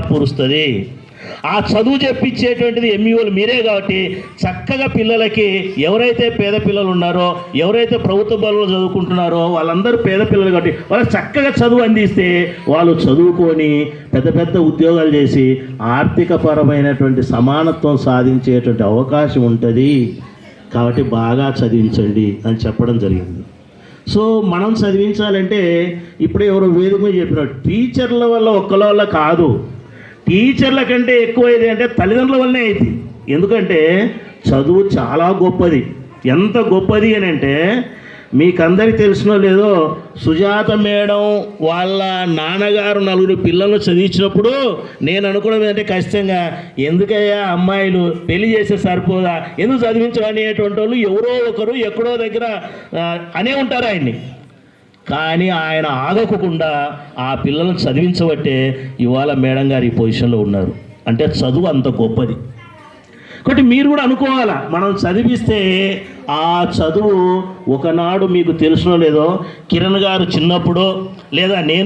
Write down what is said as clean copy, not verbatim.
సమకూరుస్తుంది. ఆ చదువు చెప్పించేటువంటిది ఎంఈఓలు మీరే కాబట్టి చక్కగా పిల్లలకి ఎవరైతే పేద పిల్లలు ఉన్నారో, ఎవరైతే ప్రభుత్వ బడుల్లో చదువుకుంటున్నారో వాళ్ళందరూ పేద పిల్లలు కాబట్టి వాళ్ళకి చక్కగా చదువు అందిస్తే వాళ్ళు చదువుకొని పెద్ద పెద్ద ఉద్యోగాలు చేసి ఆర్థికపరమైనటువంటి సమానత్వం సాధించేటువంటి అవకాశం ఉంటుంది. కాబట్టి బాగా చదివించండి అని చెప్పడం జరిగింది. సో మనం చదివించాలంటే ఇప్పుడే ఎవరో వేదిక మీద చెప్పినారు, టీచర్ల వల్ల ఒక్కల వల్ల కాదు, టీచర్ల కంటే ఎక్కువ ఏది అంటే తల్లిదండ్రుల వల్లనే అయింది. ఎందుకంటే చదువు చాలా గొప్పది. ఎంత గొప్పది అని అంటే మీకందరికీ తెలిసినో లేదో, సుజాత మేడం వాళ్ళ నాన్నగారు 4 పిల్లలను చదివించినప్పుడు నేను అనుకోవడం ఏంటంటే ఖచ్చితంగా ఎందుకయ్యా అమ్మాయిలు పెళ్లి చేస్తే సరిపోదా, ఎందుకు చదివించనేటువంటి వాళ్ళు ఎవరో ఒకరు ఎక్కడో దగ్గర అనే ఉంటారు ఆయన్ని. కానీ ఆయన ఆగకుండా ఆ పిల్లలను చదివించబట్టే ఇవాళ మేడం గారు ఈ పొజిషన్లో ఉన్నారు. అంటే చదువు అంత గొప్పది. కాబట్టి మీరు కూడా అనుకోవాలా, మనం చదివిస్తే ఆ చదువు ఒకనాడు మీకు తెలుసునో లేదో, కిరణ్ గారు చిన్నప్పుడు లేదా నేను